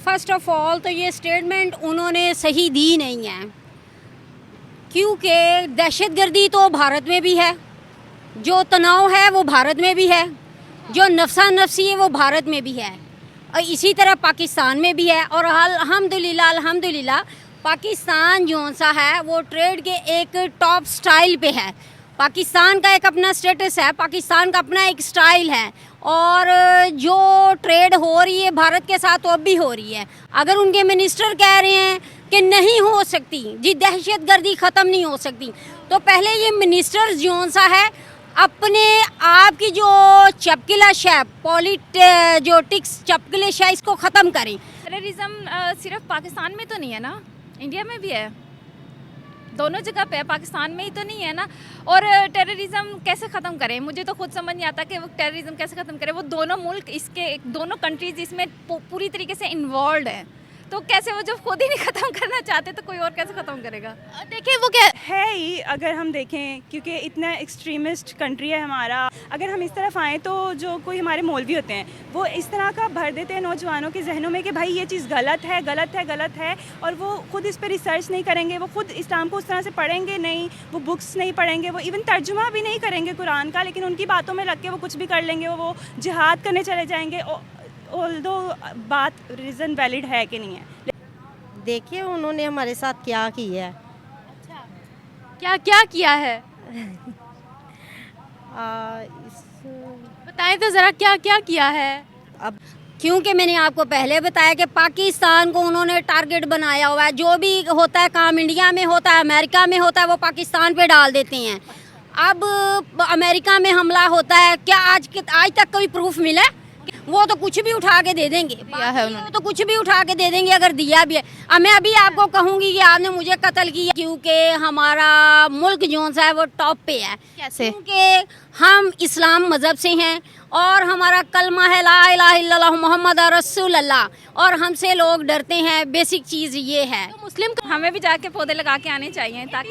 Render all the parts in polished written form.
First of all तो ये statement उन्होंने सही दी नहीं है, क्योंकि दहशतगर्दी तो भारत में भी है, जो तनाव है वो भारत में भी है, जो नफसा नफसी है वो भारत में भी है, और इसी तरह पाकिस्तान में भी है। और अल्हम्दुलिल्लाह पाकिस्तान जो सा है वो ट्रेड के एक टॉप स्टाइल पे है। पाकिस्तान का एक अपना स्टेटस है, पाकिस्तान का अपना एक स्टाइल है, और जो ट्रेड हो रही है भारत के साथ वो अब भी हो रही है। अगर उनके मिनिस्टर कह रहे हैं कि नहीं हो सकती जी, दहशतगर्दी ख़त्म नहीं हो सकती, तो पहले ये मिनिस्टर जो सा है अपने आप की जो चपकिलश है, टिक्स चपकिलश है, इसको ख़त्म करें। टेररिज्म सिर्फ पाकिस्तान में तो नहीं है ना, इंडिया में भी है, दोनों जगह पे है, पाकिस्तान में ही तो नहीं है ना। और टेररिज्म कैसे ख़त्म करें, मुझे तो खुद समझ नहीं आता कि वो टेररिज्म कैसे ख़त्म करें। वो दोनों मुल्क, इसके दोनों कंट्रीज इसमें पूरी तरीके से इन्वॉल्व है, तो कैसे वो जब खुद ही नहीं ख़त्म करना चाहते तो कोई और कैसे ख़त्म करेगा। देखिए वो क्या है ही, अगर हम देखें क्योंकि इतना एक्सट्रीमिस्ट कंट्री है हमारा, अगर हम इस तरफ आएँ तो जो कोई हमारे मौलवी होते हैं वो इस तरह का भर देते हैं नौजवानों के जहनों में कि भाई ये चीज़ गलत है, गलत है, गलत है, और वो खुद इस पर रिसर्च नहीं करेंगे, वो खुद इस्लाम को उस तरह से पढ़ेंगे नहीं, वो बुक्स नहीं पढ़ेंगे, वो इवन तर्जुमा भी नहीं करेंगे कुरान का, लेकिन उनकी बातों में लग के वो कुछ भी कर लेंगे, वो जिहाद करने चले जाएंगे। ऑल्दो बात रीज़न वैलिड है कि नहीं है। देखिए उन्होंने हमारे साथ क्या किया है। अच्छा, क्या क्या किया है बताएं तो ज़रा, क्या क्या किया है। अब क्योंकि मैंने आपको पहले बताया कि पाकिस्तान को उन्होंने टारगेट बनाया हुआ है, जो भी होता है काम इंडिया में होता है, अमेरिका में होता है, वो पाकिस्तान पे डाल देते हैं। अब अमेरिका में हमला होता है, क्या आज तक कोई प्रूफ मिला? वो तो कुछ भी उठा के दे देंगे, वो तो कुछ भी उठा के दे देंगे अगर दिया भी है। अब मैं अभी आपको कहूँगी कि आपने मुझे कत्ल किया, क्योंकि हमारा मुल्क जो सा है वो टॉप पे है। कैसे? क्योंकि हम इस्लाम मज़हब से हैं और हमारा कलमा है ला इलाहा इल्लल्लाह मुहम्मद रसूल अल्लाह, और हमसे लोग डरते हैं। बेसिक चीज़ ये है। तो मुस्लिम हमें भी जाके पौधे लगा के आने चाहिए ताकि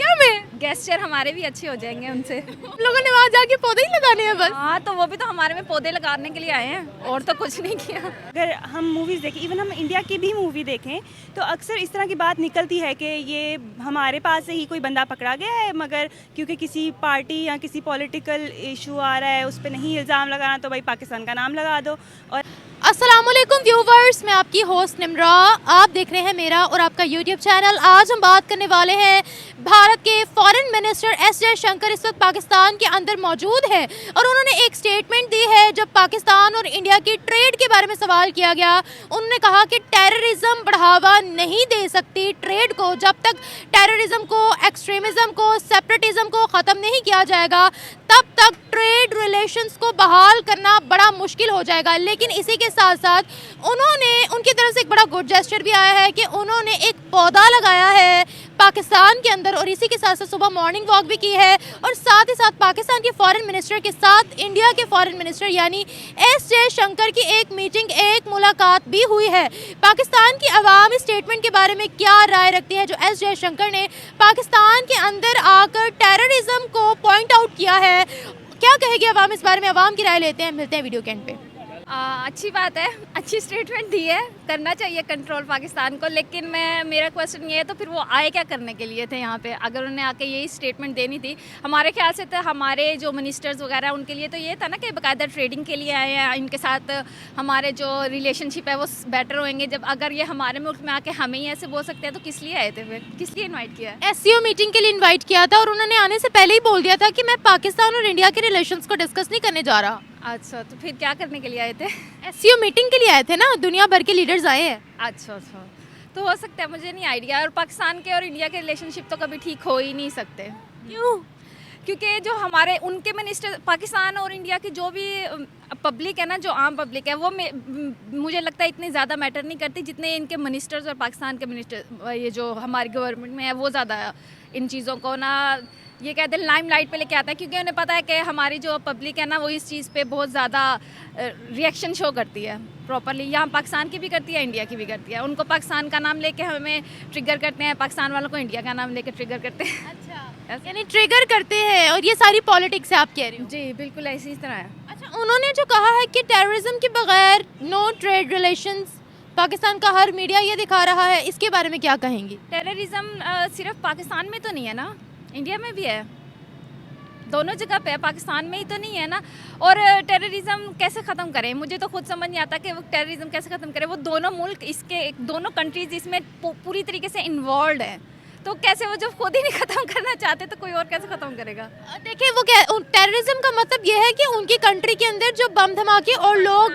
गेस्चर हमारे भी अच्छे हो जाएंगे उनसे। लोगों ने वहाँ जाके पौधे ही लगाने हैं बस। हाँ, तो वो भी तो हमारे में पौधे लगाने के लिए आए हैं, और तो कुछ नहीं किया। अगर हम मूवीज़ देखें, इवन हम इंडिया की भी मूवी देखें, तो अक्सर इस तरह की बात निकलती है कि ये हमारे पास से ही कोई बंदा पकड़ा गया है, मगर क्योंकि किसी पार्टी या किसी पॉलिटिकल इशू आ रहा है उस पर नहीं इल्ज़ाम लगाना, तो भाई पाकिस्तान का नाम लगा दो। और अस्सलामुअलैकुम व्यूवर्स, मैं आपकी होस्ट निम्रा, आप देख रहे हैं मेरा और आपका यूट्यूब चैनल। आज हम बात करने वाले हैं भारत के फॉरेन मिनिस्टर एस जयशंकर इस वक्त पाकिस्तान के अंदर मौजूद है, और उन्होंने एक स्टेटमेंट दी है। जब पाकिस्तान और इंडिया की ट्रेड के बारे में सवाल किया गया, उन्होंने कहा कि टेररिज्म बढ़ावा नहीं दे सकती ट्रेड को, जब तक टेररिज्म को, एक्सट्रीमिज्म को, सेपरेटिज्म को ख़त्म नहीं किया जाएगा तब तक ट्रेड रिलेशंस को बहाल करना बड़ा मुश्किल हो जाएगा। लेकिन इसी के साथ साथ उनकी तरफ से एक बड़ा गुड जेस्चर भी आया है कि उन्होंने एक पौधा लगाया है पाकिस्तान के अंदर, और इसी के साथ साथ सुबह मॉर्निंग वॉक भी की है, और साथ ही साथ पाकिस्तान के फॉरेन मिनिस्टर के साथ इंडिया के फॉरेन मिनिस्टर यानी एस जयशंकर की एक मीटिंग, एक मुलाकात भी हुई है। पाकिस्तान की आवाम इस स्टेटमेंट के बारे में क्या राय रखती है जो एस जयशंकर ने पाकिस्तान के अंदर आकर टेररिज्म को पॉइंट आउट किया है? क्या कहेगी आवाम इस बारे में? आवाम की राय लेते हैं, मिलते हैं वीडियो के एंड पे। अच्छी बात है, अच्छी स्टेटमेंट दी है, करना चाहिए कंट्रोल पाकिस्तान को। लेकिन मेरा क्वेश्चन ये है, तो फिर वो आए क्या करने के लिए थे यहाँ पे? अगर उन्हें आके यही स्टेटमेंट देनी थी, हमारे ख्याल से तो हमारे जो मिनिस्टर्स वगैरह उनके लिए तो ये था ना कि बाकायदा ट्रेडिंग के लिए आए हैं, इनके साथ हमारे जो रिलेशनशिप है वो बेटर होंगे। जब अगर ये हमारे मुल्क में आके हमें ही ऐसे बोल सकते हैं तो किस लिए आए थे, फिर किस लिए इन्वाइट किया? एससीओ मीटिंग के लिए इन्वाइट किया था, और उन्होंने आने से पहले ही बोल दिया था कि मैं पाकिस्तान और इंडिया के रिलेशंस को डिस्कस नहीं करने जा रहा। अच्छा, तो फिर क्या करने के लिए आए थे? एससीओ मीटिंग के लिए आए थे ना, दुनिया भर के लीडर्स आए हैं। अच्छा, तो हो सकता है, मुझे नहीं आइडिया। और पाकिस्तान के और इंडिया के रिलेशनशिप तो कभी ठीक हो ही नहीं सकते। क्यों? क्योंकि जो हमारे उनके मिनिस्टर, पाकिस्तान और इंडिया की जो भी पब्लिक है ना, जो आम पब्लिक है, वो मुझे लगता है इतनी ज़्यादा मैटर नहीं करती जितने इनके मिनिस्टर्स और पाकिस्तान के मिनिस्टर, ये जो हमारी गवर्नमेंट में है, वो ज़्यादा इन चीज़ों को ना ये कहते हैं लाइमलाइट पे लेके आता है। क्योंकि उन्हें पता है कि हमारी जो पब्लिक है ना, वो इस चीज़ पे बहुत ज़्यादा रिएक्शन शो करती है प्रॉपरली। यहाँ पाकिस्तान की भी करती है, इंडिया की भी करती है। उनको पाकिस्तान का नाम लेके हमें ट्रिगर करते हैं, पाकिस्तान वालों को इंडिया का नाम लेके ट्रिगर करते हैं। अच्छा, यानी ट्रिगर करते हैं, और ये सारी पॉलिटिक्स है आप कह रहे हो? जी बिल्कुल, ऐसी तरह है। अच्छा, उन्होंने जो कहा है कि टेररिज्म के बगैर नो ट्रेड रिलेशंस, पाकिस्तान का हर मीडिया ये दिखा रहा है, इसके बारे में क्या कहेंगी? टेररिज्म सिर्फ पाकिस्तान में तो नहीं है ना, इंडिया में भी है, दोनों जगह पे है, पाकिस्तान में ही तो नहीं है ना। और टेररिज्म कैसे ख़त्म करें, मुझे तो खुद समझ नहीं आता कि वो टेररिज्म कैसे ख़त्म करें। वो दोनों मुल्क, इसके दोनों कंट्रीज इसमें पूरी तरीके से इन्वॉल्व हैं, तो कैसे वो जब खुद ही नहीं ख़त्म करना चाहते तो कोई और कैसे ख़त्म करेगा? देखिए, वो क्या, टेररिज्म का मतलब ये है कि उनकी कंट्री के अंदर जो बम धमाके और लोग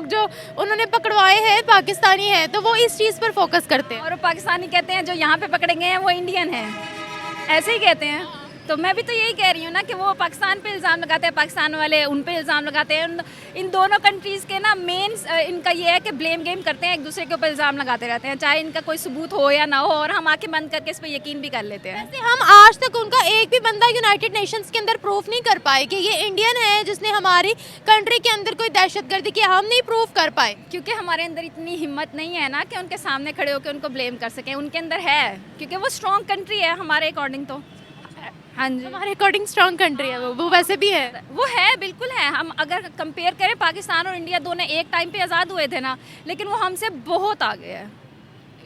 जो उन्होंने पकड़वाए हैं पाकिस्तानी हैं, तो वो इस चीज़ पर फोकस करते हैं। और वो पाकिस्तानी कहते हैं जो यहाँ पे पकड़े गए हैं वो इंडियन हैं, ऐसे ही कहते हैं। तो मैं भी तो यही कह रही हूँ ना कि वो पाकिस्तान पे इल्ज़ाम लगाते हैं, पाकिस्तान वाले उन पे इल्ज़ाम लगाते हैं। इन दोनों कंट्रीज़ के ना मेन इनका ये है कि ब्लेम गेम करते हैं, एक दूसरे के ऊपर इल्ज़ाम लगाते रहते हैं, चाहे इनका कोई सबूत हो या ना हो, और हम आंखें बंद करके इस पर यकीन भी कर लेते हैं। वैसे हम आज तक उनका एक भी बंदा यूनाइटेड नेशंस के अंदर प्रूफ नहीं कर पाए कि ये इंडियन है जिसने हमारी कंट्री के अंदर कोई दहशतगर्दी की, हम नहीं प्रूफ कर पाए। क्योंकि हमारे अंदर इतनी हिम्मत नहीं है ना कि उनके सामने खड़े होकर उनको ब्लेम कर सकें। उनके अंदर है, क्योंकि वो स्ट्रॉन्ग कंट्री है हमारे अकॉर्डिंग तो। हाँ जी, हमारे अकॉर्डिंग स्ट्रॉन्ग कंट्री है वो वैसे भी है। वो है, बिल्कुल है। हम अगर कंपेयर करें, पाकिस्तान और इंडिया दोनों एक टाइम पे आज़ाद हुए थे ना, लेकिन वो हमसे बहुत आगे है,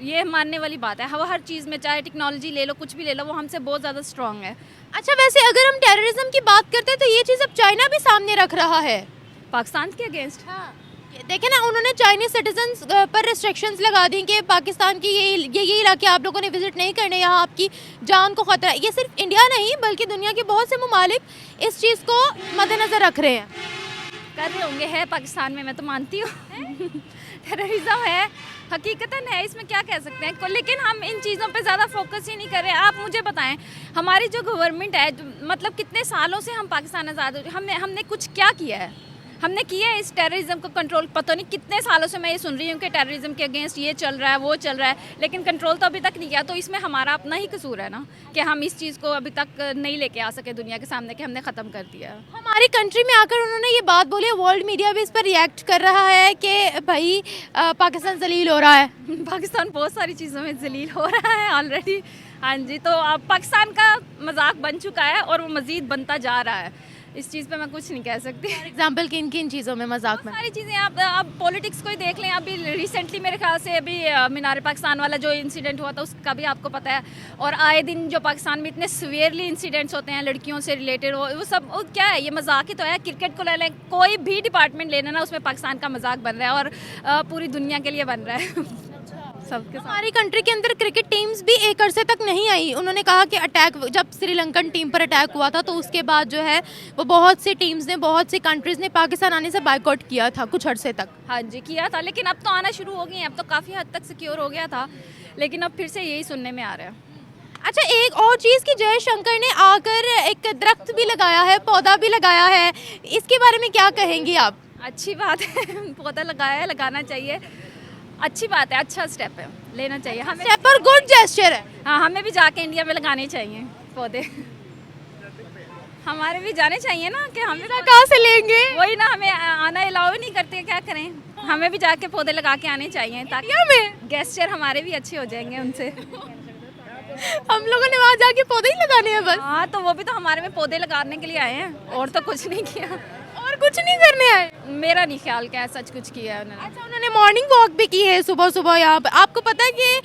ये मानने वाली बात है। वो हर चीज़ में, चाहे टेक्नोलॉजी ले लो, कुछ भी ले लो, वो हमसे बहुत ज़्यादा स्ट्रॉन्ग है। अच्छा, वैसे अगर हम टेररिज्म की बात करते हैं तो ये चीज़ अब चाइना भी सामने रख रहा है पाकिस्तान के अगेंस्ट। हाँ, देखे ना, उन्होंने चाइनीज सिटीजन्स पर रिस्ट्रिक्शंस लगा दी कि पाकिस्तान की ये इलाके आप लोगों ने विजिट नहीं करने, यहाँ आपकी जान को खतरा है। ये सिर्फ इंडिया नहीं बल्कि दुनिया के बहुत से ममालिक इस चीज़ को मद्देनज़र रख रहे हैं। कर रहे होंगे, है पाकिस्तान में, मैं तो मानती हूँ टेररिज्म है, हकीकतन है, इसमें क्या कह सकते हैं। लेकिन हम इन चीज़ों पे ज़्यादा फोकस ही नहीं कर रहे। आप मुझे बताएं, हमारी जो गवर्नमेंट है, मतलब कितने सालों से हम पाकिस्तान आज़ाद हो, हमने कुछ क्या किया है? हमने किया है इस टेररिज्म को कंट्रोल? पता नहीं कितने सालों से मैं ये सुन रही हूँ कि टेररिज्म के अगेंस्ट ये चल रहा है, वो चल रहा है, लेकिन कंट्रोल तो अभी तक नहीं किया। तो इसमें हमारा अपना ही कसूर है ना कि हम इस चीज़ को अभी तक नहीं लेके आ सके दुनिया के सामने कि हमने ख़त्म कर दिया। हमारी कंट्री में आकर उन्होंने ये बात बोली है, वर्ल्ड मीडिया भी इस पर रिएक्ट कर रहा है कि भाई पाकिस्तान जलील हो रहा है। पाकिस्तान बहुत सारी चीज़ों में जलील हो रहा है ऑलरेडी। हाँ जी, तो अब पाकिस्तान का मजाक बन चुका है और वो मज़ीद बनता जा रहा है। इस चीज़ पे मैं कुछ नहीं कह सकती। फॉर एग्जाम्पल किन किन चीज़ों में मजाक में? सारी चीज़ें आप पॉलिटिक्स को ही देख लें। अभी रिसेंटली मेरे ख्याल से अभी मीनार पाकिस्तान वाला जो इंसिडेंट हुआ था उसका भी आपको पता है। और आए दिन जो पाकिस्तान में इतने सीवियरली इंसिडेंट्स होते हैं लड़कियों से रिलेटेड, वो सब क्या है? ये मजाक ही तो है। क्रिकेट को ले लें, कोई भी डिपार्टमेंट लेना ना, उसमें पाकिस्तान का मजाक बन रहा है और पूरी दुनिया के लिए बन रहा है सबके साथ। हमारी कंट्री के अंदर क्रिकेट टीम्स भी एक अरसे तक नहीं आई। उन्होंने कहा कि अटैक, जब श्रीलंकन टीम पर अटैक हुआ था तो उसके बाद जो है वो बहुत सी टीम्स ने, बहुत सी कंट्रीज़ ने पाकिस्तान आने से बायकॉट किया था कुछ अरसे तक। हाँ जी, किया था, लेकिन अब तो आना शुरू हो गई हैं। अब तो काफ़ी हद तक सिक्योर हो गया था, लेकिन अब फिर से यही सुनने में आ रहा है। अच्छा, एक और चीज़ कि जयशंकर ने आकर एक दरख्त भी लगाया है, पौधा भी लगाया है, इसके बारे में क्या कहेंगी आप? अच्छी बात है, पौधा लगाया है, लगाना चाहिए, अच्छी बात है, अच्छा स्टेप है, लेना चाहिए हमें। स्टेप और गुड जेस्चर है। हाँ, हमें भी जाके इंडिया में लगाने चाहिए पौधे। हमारे भी जाने चाहिए ना कि हमें कहाँ से लेंगे? वही ना, हमें आना अलाउ ही नहीं करते, क्या करें? हमें भी जाके पौधे लगा के आने चाहिए ताकि हमें गेस्चर हमारे भी अच्छे हो जाएंगे उनसे। हम लोगों ने वहाँ जाके पौधे ही लगाने हैं बस। हाँ, तो वो भी तो हमारे में पौधे लगाने के लिए आए हैं, और तो कुछ नहीं किया, और कुछ नहीं करने आए। मेरा नहीं ख्याल क्या सच कुछ किया है उन्होंने। अच्छा, उन्होंने मॉर्निंग वॉक भी की है सुबह सुबह यहाँ पे। आपको पता है कि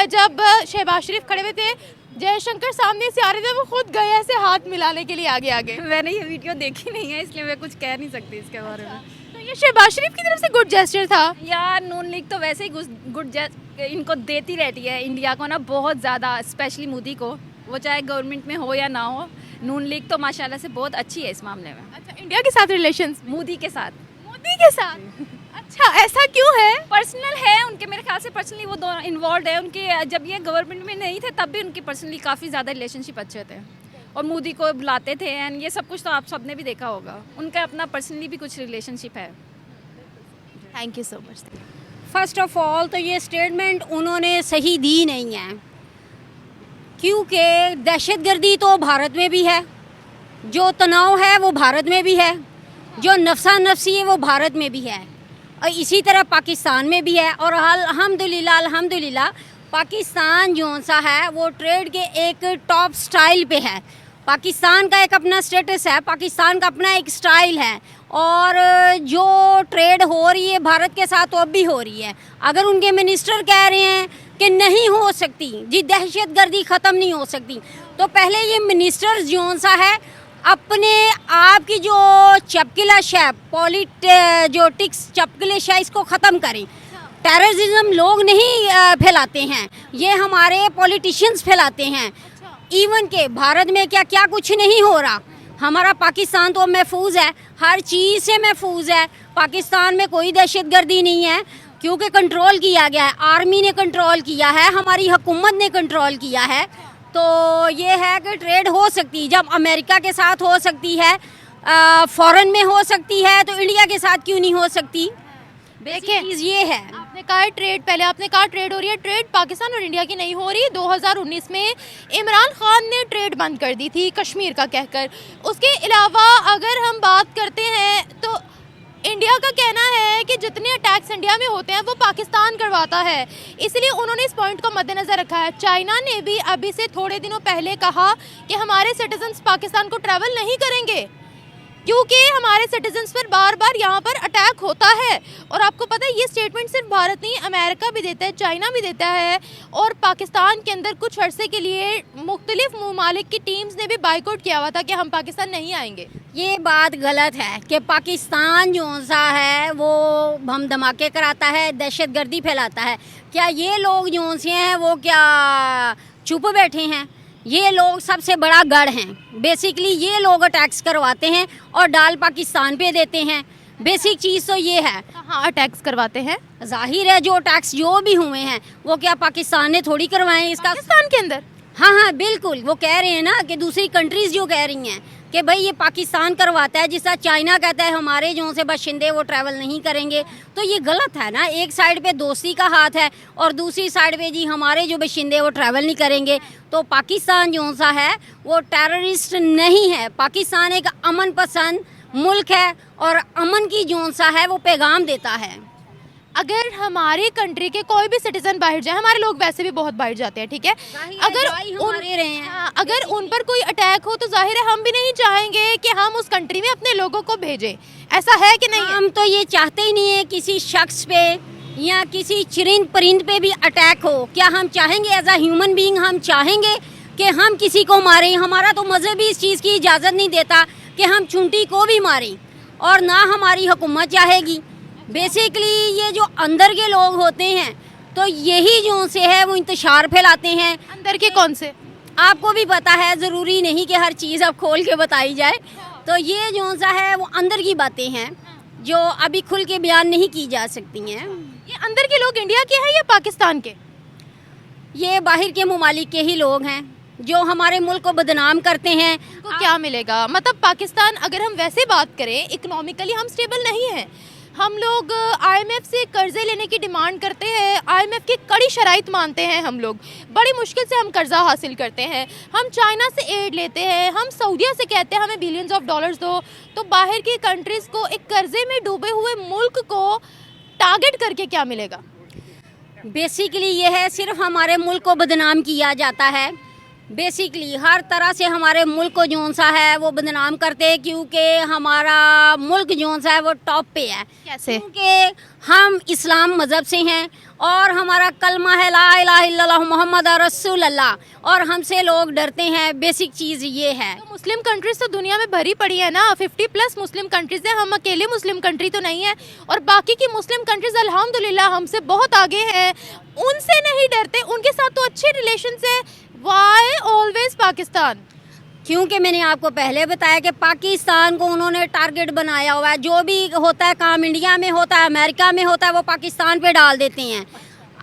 जब शहबाज शरीफ खड़े हुए थे, जयशंकर सामने से आ रहे थे, वो खुद गए ऐसे हाथ मिलाने के लिए आगे आगे। मैंने ये वीडियो देखी नहीं है, इसलिए मैं कुछ कह नहीं सकती इसके बारे में। तो ये शहबाज शरीफ की तरफ से गुड जेस्चर था। यार, नून लीग तो वैसे ही गुड इनको देती रहती है इंडिया को ना, बहुत ज़्यादा, स्पेशली मोदी को, वो चाहे गवर्नमेंट में हो या ना हो। नून लीग तो माशाल्लाह से बहुत अच्छी है इस मामले में। अच्छा, इंडिया के साथ रिलेशंस? मोदी के साथ। मोदी के साथ? अच्छा, ऐसा क्यों है? पर्सनल है उनके, मेरे ख्याल से पर्सनली वो दोनों इन्वॉल्व है उनके। जब ये गवर्नमेंट में नहीं थे तब भी उनकी पर्सनली काफ़ी ज़्यादा रिलेशनशिप अच्छे थे, और मोदी को बुलाते थे, एंड ये सब कुछ तो आप सब ने भी देखा होगा। उनका अपना पर्सनली भी कुछ रिलेशनशिप है। Thank you so much. First of all तो ये स्टेटमेंट उन्होंने सही दी नहीं है, क्योंकि दहशतगर्दी तो भारत में भी है, जो तनाव है वो भारत में भी है, जो नफसा नफसी है वो भारत में भी है, और इसी तरह पाकिस्तान में भी है। और अल्हम्दुलिल्लाह पाकिस्तान जो सा है वो ट्रेड के एक टॉप स्टाइल पे है। पाकिस्तान का एक अपना स्टेटस है, पाकिस्तान का अपना एक स्टाइल है, और जो ट्रेड हो रही है भारत के साथ वो अब भी हो रही है। अगर उनके मिनिस्टर कह रहे हैं कि नहीं हो सकती जी, दहशतगर्दी ख़त्म नहीं हो सकती, तो पहले ये मिनिस्टर्स जो सा है अपने आप की जो चपकिलश है, पॉलिटिक्स चपकिलश है, इसको ख़त्म करें। टेररिज्म लोग नहीं फैलाते हैं, ये हमारे पॉलिटिशियंस फैलाते हैं। इवन के भारत में क्या क्या कुछ नहीं हो रहा, हमारा पाकिस्तान तो महफूज है, हर चीज़ से महफूज है। पाकिस्तान में कोई दहशतगर्दी नहीं है क्योंकि कंट्रोल किया गया है, आर्मी ने कंट्रोल किया है, हमारी हुकूमत ने कंट्रोल किया है। तो ये है कि ट्रेड हो सकती है, जब अमेरिका के साथ हो सकती है, फॉरेन में हो सकती है, तो इंडिया के साथ क्यों नहीं हो सकती? देखिए, चीज़ ये है। आपने कहा ट्रेड, पहले आपने कहा ट्रेड हो रही है, ट्रेड पाकिस्तान और इंडिया की नहीं हो रही। 2019 में इमरान खान ने ट्रेड बंद कर दी थी कश्मीर का कहकर। उसके अलावा अगर हम बात करते हैं तो इंडिया का कहना है कि जितने अटैक्स इंडिया में होते हैं वो पाकिस्तान करवाता है, इसलिए उन्होंने इस पॉइंट को मद्देनज़र रखा है। चाइना ने भी अभी से थोड़े दिनों पहले कहा कि हमारे सिटीजन्स पाकिस्तान को ट्रैवल नहीं करेंगे क्योंकि हमारे सिटीजन्स पर बार बार यहाँ पर अटैक होता है। और आपको पता है ये स्टेटमेंट सिर्फ भारत नहीं, अमेरिका भी देता है, चाइना भी देता है, और पाकिस्तान के अंदर कुछ अरसे के लिए मुख्तलिफ ममालिक की टीम्स ने भी बाइकआउट किया हुआ था कि हम पाकिस्तान नहीं आएंगे। ये बात गलत है कि पाकिस्तान जो सा है वो बम धमाके कराता है, दहशतगर्दी फैलाता है। क्या ये लोग जो से हैं वो क्या चुप बैठे हैं? ये लोग सबसे बड़ा गढ़ हैं। बेसिकली ये लोग अटैक्स करवाते हैं और डाल पाकिस्तान पे देते हैं। बेसिक चीज़ तो ये है। हाँ, अटैक्स करवाते हैं, जाहिर है जो अटैक्स जो भी हुए हैं वो क्या पाकिस्तान ने थोड़ी करवाए इसका? पाकिस्तान के अंदर। हाँ, बिल्कुल। वो कह रहे हैं ना कि दूसरी कंट्रीज़ जो कह रही हैं कि भाई ये पाकिस्तान करवाता है, जिस तरह चाइना कहता है हमारे जो से बाशिंदे वो ट्रैवल नहीं करेंगे, तो ये गलत है ना। एक साइड पे दोस्ती का हाथ है और दूसरी साइड पे जी हमारे जो बाशिंदे वो ट्रैवल नहीं करेंगे। तो पाकिस्तान जो सा है वो टेररिस्ट नहीं है, पाकिस्तान एक अमन पसंद मुल्क है और अमन की जो सा है वो पैगाम देता है। अगर हमारी कंट्री के कोई भी सिटीजन बाहर जाए, हमारे लोग वैसे भी बहुत बाहर जाते हैं, ठीक है, अगर हमारे रहे हैं, हाँ, अगर उन पर कोई अटैक हो तो जाहिर है हम भी नहीं चाहेंगे कि हम उस कंट्री में अपने लोगों को भेजें। ऐसा है कि नहीं? हम तो ये चाहते ही नहीं है किसी शख्स पे या किसी चरिंद परिंद पे भी अटैक हो। क्या हम चाहेंगे एज अ ह्यूमन बीइंग हम चाहेंगे कि हम किसी को मारें? हमारा तो मज़हब भी इस चीज़ की इजाज़त नहीं देता कि हम चुंटी को भी मारें, और ना हमारी हुकूमत चाहेगी। बेसिकली ये जो अंदर के लोग होते हैं तो यही जो से है वो इंतशार फैलाते हैं। अंदर के कौन से? आपको भी पता है, ज़रूरी नहीं कि हर चीज़ अब खोल के बताई जाए। तो ये जो सा है वो अंदर की बातें हैं जो अभी खुल के बयान नहीं की जा सकती हैं। ये अंदर के लोग इंडिया के हैं या पाकिस्तान के? ये बाहर के ममालिक के ही लोग हैं जो हमारे मुल्क को बदनाम करते हैं। को क्या मिलेगा? मतलब पाकिस्तान, अगर हम वैसे बात करें, इकोनॉमिकली हम स्टेबल नहीं हैं। हम लोग IMF से कर्जे लेने की डिमांड करते हैं, IMF की कड़ी शराइत मानते हैं, हम लोग बड़ी मुश्किल से हम कर्जा हासिल करते हैं, हम चाइना से एड लेते हैं, हम सऊदीया से कहते हैं हमें बिलियंस ऑफ डॉलर्स दो। तो बाहर की कंट्रीज़ को एक कर्जे में डूबे हुए मुल्क को टारगेट करके क्या मिलेगा? बेसिकली ये है, सिर्फ हमारे मुल्क को बदनाम किया जाता है। बेसिकली हर तरह से हमारे मुल्क को जोन सा है वो बदनाम करते हैं क्योंकि हमारा मुल्क जोन सा है वो टॉप पे है। कैसे? क्योंकि हम इस्लाम मज़हब से हैं और हमारा कलमा है ला इलाहा इल्लल्लाह मुहम्मद रसूल अल्लाह, और हमसे लोग डरते हैं। बेसिक चीज़ ये है। तो मुस्लिम कंट्रीज तो दुनिया में भरी पड़ी है ना, 50+ मुस्लिम कंट्रीज है, हम अकेले मुस्लिम कंट्री तो नहीं है। और बाकी की मुस्लिम कंट्रीज अल्हम्दुलिल्लाह हमसे बहुत आगे हैं, उनसे नहीं डरते, उनके साथ तो अच्छे रिलेशन है। Why always Pakistan? क्योंकि मैंने आपको पहले बताया कि पाकिस्तान को उन्होंने टारगेट बनाया हुआ है। जो भी होता है काम इंडिया में होता है, अमेरिका में होता है, वो पाकिस्तान पे डाल देते हैं।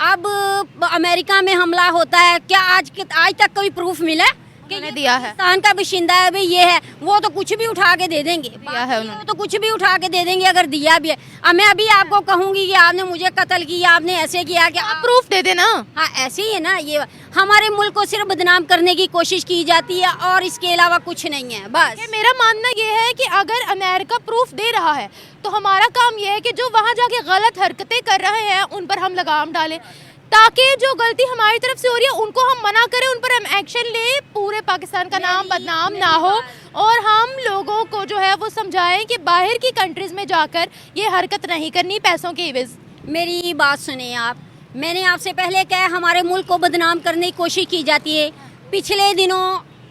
अब अमेरिका में हमला होता है, क्या आज तक कोई प्रूफ मिला कि उन्होंने ये दिया है? पाकिस्तान का बाशिंदा है भाई ये है? वो तो कुछ भी उठा के दे देंगे। दिया है उन्होंने? वो तो कुछ भी उठा के दे देंगे अगर दिया भी है। अब मैं अभी आपको कहूँगी कि आपने मुझे कत्ल किया, आपने ऐसे किया कि आप प्रूफ दे देना। हाँ, ऐसे ही है ना। ये हमारे मुल्क को सिर्फ बदनाम करने की कोशिश की जाती है और इसके अलावा कुछ नहीं है बस। मेरा मानना ये है कि अगर अमेरिका प्रूफ दे रहा है तो हमारा काम ये है कि जो वहाँ जाके गलत हरकतें कर रहे हैं उन पर हम लगाम डालें। ताकि जो गलती हमारी तरफ से हो रही है उनको हम मना करें, उन पर हम एक्शन लें, पूरे पाकिस्तान का नाम बदनाम ना हो, और हम लोगों को जो है वो समझाएं कि बाहर की कंट्रीज़ में जाकर ये हरकत नहीं करनी पैसों के एवज़। मेरी बात सुने आप, मैंने आपसे पहले कहा हमारे मुल्क को बदनाम करने की कोशिश की जाती है। पिछले दिनों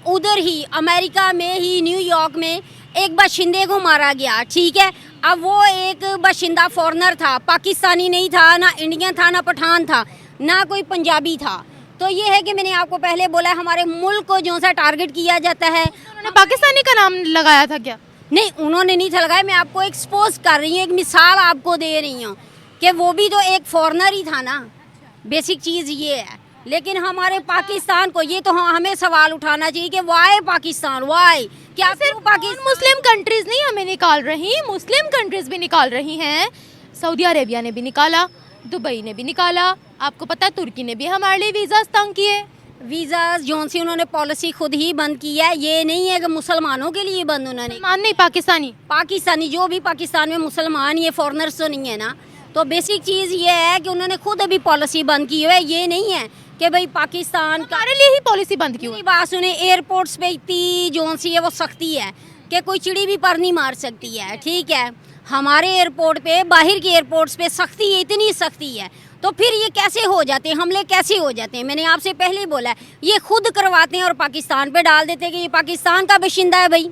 उधर ही अमेरिका में ही न्यूयॉर्क में एक बाशिंदे को मारा गया, ठीक है। अब वो एक बाशिंदा फॉरेनर था, पाकिस्तानी नहीं था, ना इंडियन था, ना पठान था, ना कोई पंजाबी था। तो ये है कि मैंने आपको पहले बोला हमारे मुल्क को जो सा टारगेट किया जाता है। उन्होंने पाकिस्तानी का नाम लगाया था क्या? नहीं, उन्होंने नहीं था लगाया, मैं आपको एक्सपोज कर रही हूँ, एक मिसाल आपको दे रही हूँ कि वो भी तो एक फॉरेनर ही था ना। बेसिक चीज़ ये है। लेकिन हमारे पाकिस्तान को ये तो हमें सवाल उठाना चाहिए कि वाई पाकिस्तान, वाई क्या सिर्फ पाकिस्तान मुस्लिम कंट्रीज़ नहीं हमें निकाल रही, मुस्लिम कंट्रीज़ भी निकाल रही हैं। सऊदी अरेबिया ने भी निकाला, दुबई ने भी निकाला, आपको पता है तुर्की ने भी हमारे लिए वीज़ा तंग किए। वीज़ा जोन सी उन्होंने पॉलिसी खुद ही बंद की है, ये नहीं है कि मुसलमानों के लिए बंद उन्होंने। मान नहीं, पाकिस्तानी जो भी पाकिस्तान में मुसलमान, ये फॉरेनर्स तो नहीं है ना। तो बेसिक चीज़ ये है कि उन्होंने खुद अभी पॉलिसी बंद की है, ये नहीं है कि भाई पाकिस्तान का हमारे लिए ही पॉलिसी बंद क्यों है? बात सुने, एयरपोर्ट्स पे इतनी जोन सी है वो सख्ती है कि कोई चिड़ी भी पर नहीं मार सकती है, ठीक है। हमारे एयरपोर्ट पे, बाहर के एयरपोर्ट्स पे सख्ती है, इतनी सख्ती है। तो फिर ये कैसे हो जाते हैं, हमले कैसे हो जाते हैं? मैंने आपसे पहले ही बोला है, ये खुद करवाते हैं और पाकिस्तान पे डाल देते हैं कि ये पाकिस्तान का बाशिंदा है। भाई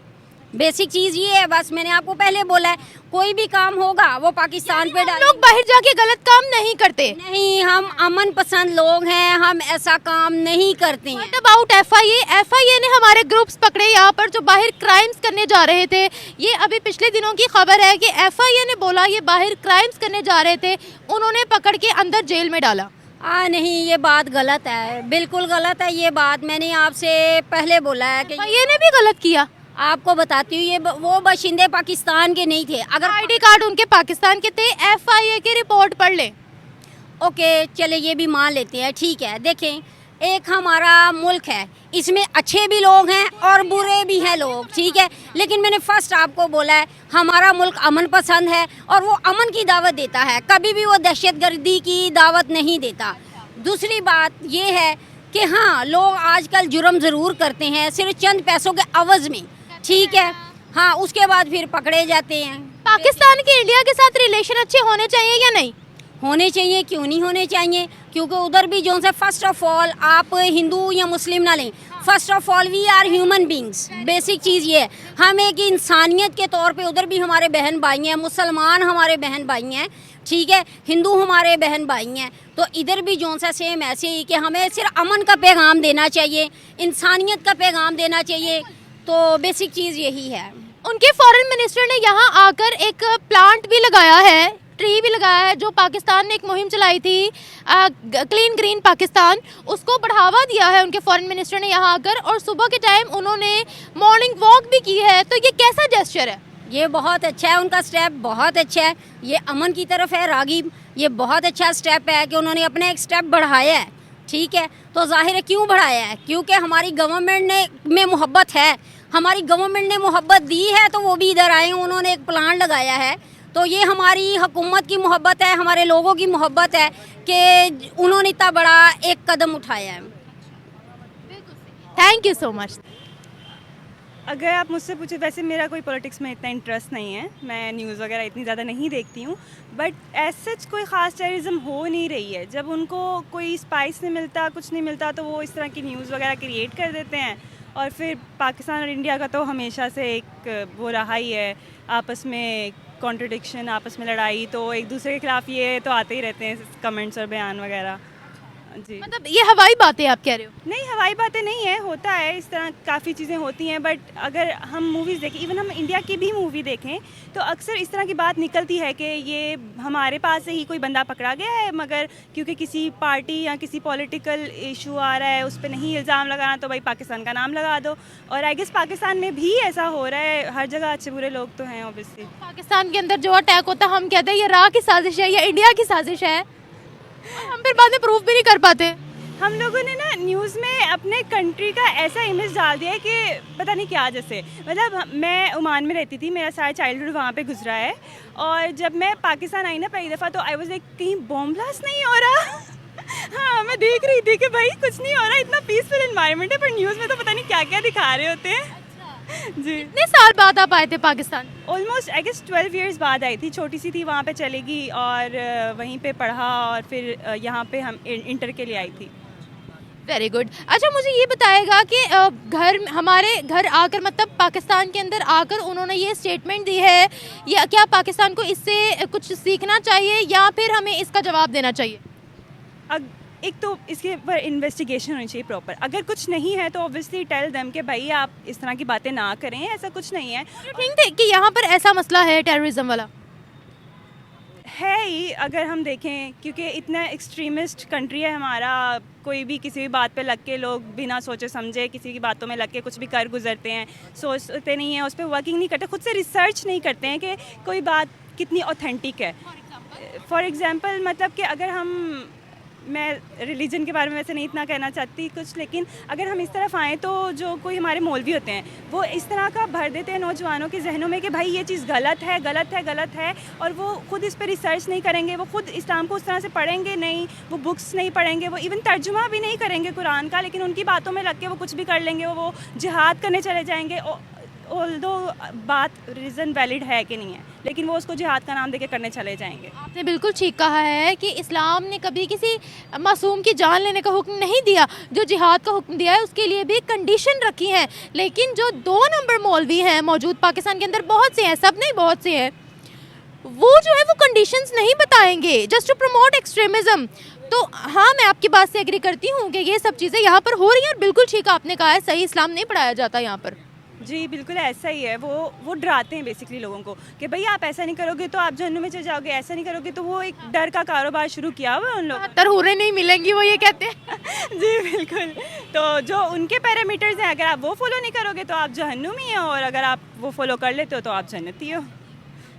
बेसिक चीज़ ये है, बस मैंने आपको पहले बोला है, कोई भी काम होगा वो पाकिस्तान पे डाल। लोग बाहर जाके गलत काम नहीं करते। नहीं, हम अमन पसंद लोग हैं, हम ऐसा काम नहीं करते हैं। What about FIA ने हमारे ग्रुप्स पकड़े यहाँ पर जो बाहर क्राइम्स करने जा रहे थे। ये अभी पिछले दिनों की खबर है कि FIA ने बोला ये बाहर क्राइम्स करने जा रहे थे, उन्होंने पकड़ के अंदर जेल में डाला। नहीं, ये बात गलत है, बिल्कुल गलत है ये बात। मैंने आपसे पहले बोला है कि FIA ने भी गलत किया। आपको बताती हूँ, ये वो बाशिंदे पाकिस्तान के नहीं थे। अगर ID कार्ड उनके पाकिस्तान के थे, FIA की रिपोर्ट पढ़ ले। ओके चले, ये भी मान लेते हैं, ठीक है। देखें, एक हमारा मुल्क है, इसमें अच्छे भी लोग हैं और बुरे भी हैं लोग, ठीक है। लेकिन मैंने फर्स्ट आपको बोला है हमारा मुल्क अमन पसंद है और वो अमन की दावत देता है, कभी भी वो दहशतगर्दी की दावत नहीं देता। दूसरी बात ये है कि हाँ, लोग आजकल जुर्म ज़रूर करते हैं सिर्फ चंद पैसों के अवज़ में, ठीक है। हाँ, उसके बाद फिर पकड़े जाते हैं। पाकिस्तान के इंडिया के साथ रिलेशन अच्छे होने चाहिए या नहीं? होने चाहिए, क्यों नहीं होने चाहिए, क्योंकि उधर भी जो है फर्स्ट ऑफ ऑल आप हिंदू या मुस्लिम ना लें, first of all we are human beings. Basic चीज़ ये है, हम एक इंसानियत के तौर पे उधर भी हमारे बहन भाई हैं, मुसलमान हमारे बहन भाई हैं, ठीक है, हिंदू हमारे बहन भाई हैं। तो इधर भी जो सा सेम ऐसे ही कि हमें सिर्फ अमन का पैगाम देना चाहिए, इंसानियत का पैगाम देना चाहिए। तो बेसिक चीज़ यही है। उनके फॉरेन मिनिस्टर ने यहाँ आकर एक प्लांट भी लगाया है, ट्री भी लगाया है, जो पाकिस्तान ने एक मुहिम चलाई थी क्लीन ग्रीन पाकिस्तान, उसको बढ़ावा दिया है उनके फॉरेन मिनिस्टर ने यहाँ आकर। और सुबह के टाइम उन्होंने मॉर्निंग वॉक भी की है। तो ये कैसा जेस्चर है? ये बहुत अच्छा है, उनका स्टेप बहुत अच्छा है, ये अमन की तरफ है रागिब। ये बहुत अच्छा स्टेप है कि उन्होंने अपना एक स्टेप बढ़ाया है, ठीक है। तो जाहिर है क्यों बढ़ाया है, क्योंकि हमारी गवर्नमेंट ने में मोहब्बत है, हमारी गवर्नमेंट ने मोहब्बत दी है, तो वो भी इधर आए, उन्होंने एक प्लान लगाया है। तो ये हमारी हुकूमत की मोहब्बत है, हमारे लोगों की मोहब्बत है कि उन्होंने इतना बड़ा एक कदम उठाया है। Thank you so much. अगर आप मुझसे पूछे, वैसे मेरा कोई पॉलिटिक्स में इतना इंटरेस्ट नहीं है, मैं न्यूज़ वगैरह इतनी ज़्यादा नहीं देखती हूँ, बट एज सच कोई ख़ास टेररिज्म हो नहीं रही है। जब उनको कोई स्पाइस नहीं मिलता, कुछ नहीं मिलता, तो वो इस तरह की न्यूज़ वगैरह क्रिएट कर देते हैं। और फिर पाकिस्तान और इंडिया का तो हमेशा से एक वो रहा ही है, आपस में कॉन्ट्रडिक्शन, आपस में लड़ाई, तो एक दूसरे के खिलाफ ये तो आते ही रहते हैं कमेंट्स और बयान वगैरह। जी, मतलब ये हवाई बातें आप कह रहे हो? नहीं, हवाई बातें नहीं है, होता है इस तरह काफ़ी चीज़ें होती हैं। बट अगर हम मूवीज़ देखें, इवन हम इंडिया की भी मूवी देखें, तो अक्सर इस तरह की बात निकलती है कि ये हमारे पास से ही कोई बंदा पकड़ा गया है, मगर क्योंकि किसी पार्टी या किसी पॉलिटिकल इशू आ रहा है, उस पर नहीं इल्ज़ाम लगाना, तो भाई पाकिस्तान का नाम लगा दो। और आई गेस पाकिस्तान में भी ऐसा हो रहा है, हर जगह अच्छे बुरे लोग तो हैं ऑब्वियसली। पाकिस्तान के अंदर जो अटैक होता है, हम कहते हैं ये राह की साजिश है या इंडिया की साजिश है, और हम फिर बाद में प्रूफ भी नहीं कर पाते। हम लोगों ने ना न्यूज़ में अपने कंट्री का ऐसा इमेज डाल दिया है कि पता नहीं क्या, जैसे मतलब मैं ओमान में रहती थी, मेरा सारा चाइल्डहुड वहाँ पे गुजरा है, और जब मैं पाकिस्तान आई ना पहली दफ़ा, तो आई वाज लाइक कहीं बॉम्ब ब्लास्ट नहीं हो रहा। हाँ, मैं देख रही थी कि भाई कुछ नहीं हो रहा, इतना पीसफुल एनवायरनमेंट है, पर न्यूज़ में तो पता नहीं क्या क्या दिखा रहे होते हैं। जी, कितने साल बाद आप आए थे Pakistan? Almost I guess 12 years बाद आई थी, छोटी सी थी, वहाँ पे चली गई और वहीं पे पढ़ा और फिर यहाँ पे हम इंटर के लिए आई थी। Very good. अच्छा, मुझे ये बताएगा कि हमारे घर आकर, मतलब पाकिस्तान के अंदर आकर उन्होंने ये स्टेटमेंट दी है, या क्या पाकिस्तान को इससे कुछ सीखना चाहिए या फिर हमें इसका जवाब देना चाहिए? एक तो इसके ऊपर इन्वेस्टिगेशन होनी चाहिए प्रॉपर। अगर कुछ नहीं है तो ऑब्वियसली टेल देम कि भाई आप इस तरह की बातें ना करें, ऐसा कुछ नहीं है। थिंक कि यहाँ पर ऐसा मसला है टेररिज्म वाला? है ही, अगर हम देखें, क्योंकि इतना एक्सट्रीमिस्ट कंट्री है हमारा, कोई भी किसी भी बात पे लग के लोग बिना सोचे समझे किसी की बातों में लग के कुछ भी कर गुजरते हैं, सोचते नहीं हैं, उस पर वर्किंग नहीं करते, खुद से रिसर्च नहीं करते हैं कि कोई बात कितनी ऑथेंटिक है। फॉर एग्ज़ाम्पल मतलब कि अगर हम, मैं रिलीजन के बारे में वैसे नहीं इतना कहना चाहती कुछ, लेकिन अगर हम इस तरफ आएँ तो जो कोई हमारे मौलवी होते हैं वो इस तरह का भर देते हैं नौजवानों के जहनों में कि भाई ये चीज़ गलत है, गलत है, गलत है, और वो खुद इस पर रिसर्च नहीं करेंगे, वो खुद इस्लाम को उस तरह से पढ़ेंगे नहीं, वो बुक्स नहीं पढ़ेंगे, वो इवन तर्जुमा भी नहीं करेंगे कुरान का, लेकिन उनकी बातों में लग के वो कुछ भी कर लेंगे, वो जिहाद करने चले जाएंगे। ऑल्दो बात रीज़न वैलिड है कि नहीं है, लेकिन वो उसको जिहाद का नाम देके करने चले जाएंगे। आपने बिल्कुल ठीक कहा है कि इस्लाम ने कभी किसी मासूम की जान लेने का हुक्म नहीं दिया। जो जिहाद का हुक्म दिया है उसके लिए भी कंडीशन रखी है, लेकिन जो 2 नंबर मौलवी हैं मौजूद पाकिस्तान के अंदर, बहुत से हैं, सब नहीं बहुत से हैं, वो जो है वो कंडीशंस नहीं बताएंगे जस्ट टू प्रमोट एक्सट्रीमिज्म। तो हाँ, मैं आपकी बात से एग्री करती हूँ कि ये सब चीज़ें यहाँ पर हो रही हैं, और बिल्कुल ठीक आपने कहा है, सही इस्लाम नहीं पढ़ाया जाता यहाँ पर। जी बिल्कुल ऐसा ही है। वो डराते हैं बेसिकली लोगों को कि भाई आप ऐसा नहीं करोगे तो आप जहन्नुम में चले जाओगे, ऐसा नहीं करोगे तो, वो एक डर का कारोबार शुरू किया हुआ है उन लोगों ने। 70 हूरें नहीं मिलेंगी, वो ये कहते हैं। जी बिल्कुल। तो जो उनके पैरामीटर्स हैं, अगर आप वो फॉलो नहीं करोगे तो आप जहन्नुमी हो, और अगर आप वो फॉलो कर लेते हो तो आप जन्नती हो।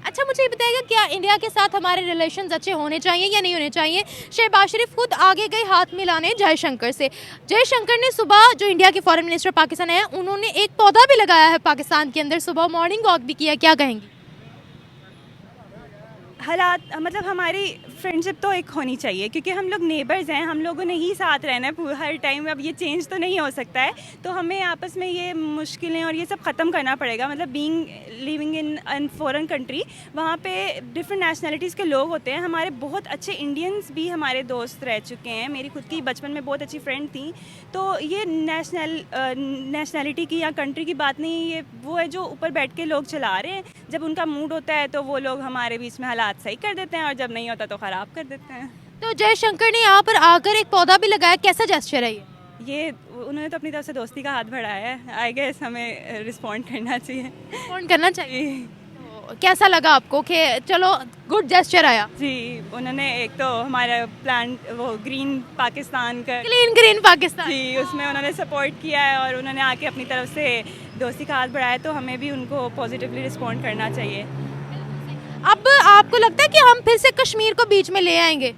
अच्छा, मुझे ये बताइएगा, क्या इंडिया के साथ हमारे रिलेशंस अच्छे होने चाहिए या नहीं होने चाहिए? शहबाज शरीफ खुद आगे गए हाथ मिलाने जयशंकर से। जयशंकर ने सुबह, जो इंडिया के फॉरेन मिनिस्टर पाकिस्तान है, उन्होंने एक पौधा भी लगाया है पाकिस्तान के अंदर, सुबह मॉर्निंग वॉक भी किया, क्या कहेंगी? हालात मतलब हमारी फ्रेंडशिप तो एक होनी चाहिए, क्योंकि हम लोग नेबर्स हैं, हम लोगों ने ही साथ रहना है हर टाइम। अब ये चेंज तो नहीं हो सकता है, तो हमें आपस में ये मुश्किलें और ये सब ख़त्म करना पड़ेगा। मतलब लिविंग इन फॉरेन कंट्री, वहाँ पे डिफरेंट नेशनलिटीज़ के लोग होते हैं। हमारे बहुत अच्छे इंडियंस भी हमारे दोस्त रह चुके हैं, मेरी खुद की बचपन में बहुत अच्छी फ्रेंड थी। तो ये नेशनलिटी की या कंट्री की बात नहीं, ये वो है जो ऊपर बैठ के लोग चला रहे हैं। जब उनका मूड होता है तो वो लोग हमारे बीच में हालात सही कर देते हैं, और जब नहीं होता तो ख़राब कर देते हैं। तो जयशंकर ने यहाँ पर आकर एक पौधा भी लगाया, कैसा जेस्चर है ये? उन्होंने तो अपनी तरफ से दोस्ती का हाथ बढ़ाया है, आई गेस हमें रिस्पॉन्ड करना चाहिए। फोन करना चाहिए। तो कैसा लगा आपको कि चलो गुड जेस्चर आया? जी, उन्होंने एक तो हमारा प्लान, वो ग्रीन पाकिस्तान का, ग्रीन पाकिस्तान, जी उसमें उन्होंने सपोर्ट किया है, और उन्होंने आके अपनी तरफ से दोस्ती का हाथ बढ़ाया, तो हमें भी उनको पॉजिटिवली रिस्पॉन्ड करना चाहिए। अब आपको लगता है कि हम फिर से कश्मीर को बीच में ले आएंगे?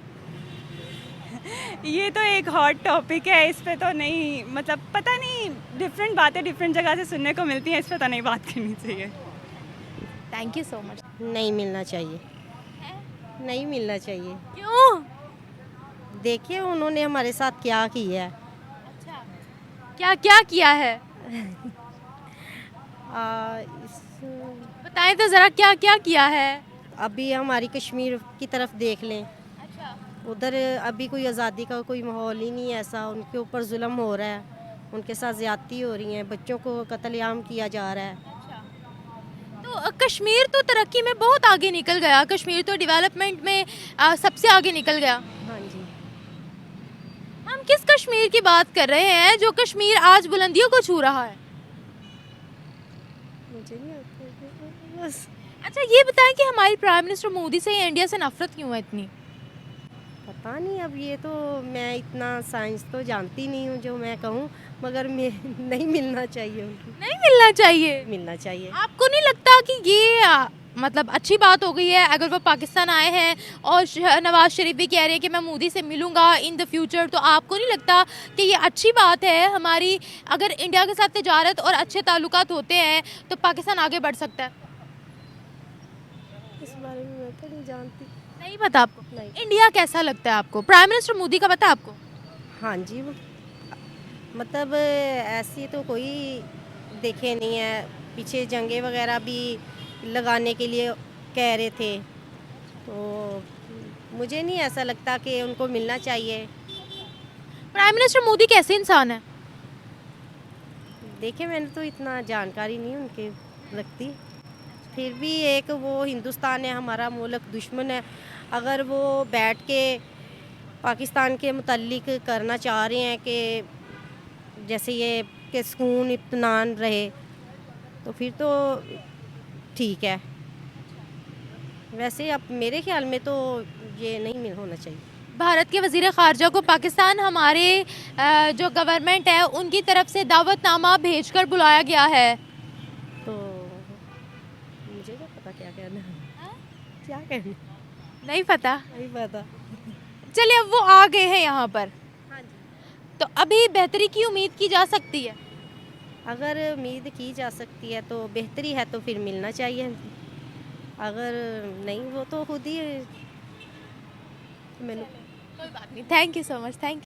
ये तो एक हॉट टॉपिक है, इस पे तो नहीं, मतलब पता नहीं, डिफरेंट बातें डिफरेंट जगह से सुनने को मिलती हैं, इस पे तो नहीं बात करनी चाहिए। Thank you so much. नहीं मिलना चाहिए, नहीं मिलना चाहिए। क्यों? देखिए उन्होंने हमारे साथ क्या किया है। क्या क्या किया है? बताएं तो ज़रा, क्या क्या किया है? अभी हमारी कश्मीर की तरफ देख लें, उधर अभी कोई आज़ादी का कोई माहौल ही नहीं है, ऐसा उनके ऊपर जुल्म हो रहा है, उनके साथ ज़्यादती हो रही है, बच्चों को कत्लेआम किया जा रहा है। तो कश्मीर तो तरक्की में बहुत आगे निकल गया, कश्मीर तो डेवलपमेंट में सबसे आगे निकल गया। हाँ जी। हम किस कश्मीर की बात कर रहे हैं जो कश्मीर आज बुलंदियों को छू रहा है? मुझे नहीं आता बस। अच्छा, ये बताएं कि हमारी प्राइम मिनिस्टर मोदी से इंडिया से नफरत क्यों है इतनी? पता नहीं, अब ये तो मैं इतना साइंस तो जानती नहीं हूँ जो मैं कहूँ, मगर मैं नहीं मिलना चाहिए उनको, नहीं मिलना चाहिए। मिलना चाहिए। आपको नहीं लगता कि ये मतलब अच्छी बात हो गई है अगर वो पाकिस्तान आए हैं और नवाज शरीफ भी कह रहे हैं कि मैं मोदी से मिलूंगा इन द फ्यूचर, तो आपको नहीं लगता कि ये अच्छी बात है हमारी? अगर इंडिया के साथ तिजारत और अच्छे ताल्लुकात होते हैं तो पाकिस्तान आगे बढ़ सकता है। इस बारे में मैं तो नहीं जानती। नहीं नहीं पता आपको? नहीं। इंडिया कैसा लगता है आपको? प्राइम मिनिस्टर मोदी का पता है आपको? हाँ जी, मतलब ऐसी तो कोई देखे नहीं है। पीछे जंगे वगैरह भी लगाने के लिए कह रहे थे, तो मुझे नहीं ऐसा लगता कि उनको मिलना चाहिए। प्राइम मिनिस्टर मोदी कैसे इंसान है? देखे, मैंने तो इतना जानकारी नहीं उनके रखती, फिर भी एक वो हिंदुस्तान है, हमारा मुल्क दुश्मन है। अगर वो बैठ के पाकिस्तान के मुतल्लिक करना चाह रहे हैं कि जैसे ये कि सुकून इत्मीनान रहे, तो फिर तो ठीक है। वैसे अब मेरे ख्याल में तो ये नहीं होना चाहिए। भारत के वज़ीर ख़ारजा को पाकिस्तान हमारे जो गवर्नमेंट है उनकी तरफ से दावतनामा भेजकर बुलाया गया है। तो मुझे क्या पता क्या कहना है, क्या कहना, नहीं पता। नहीं पता। चलिए, अब वो आ गए हैं यहाँ पर, हाँ जी, तो अभी बेहतरी की उम्मीद की जा सकती है। अगर उम्मीद की जा सकती है तो बेहतरी है, तो फिर मिलना चाहिए। अगर नहीं, वो तो खुद ही मैंने कोई बात नहीं, thank you so much, thank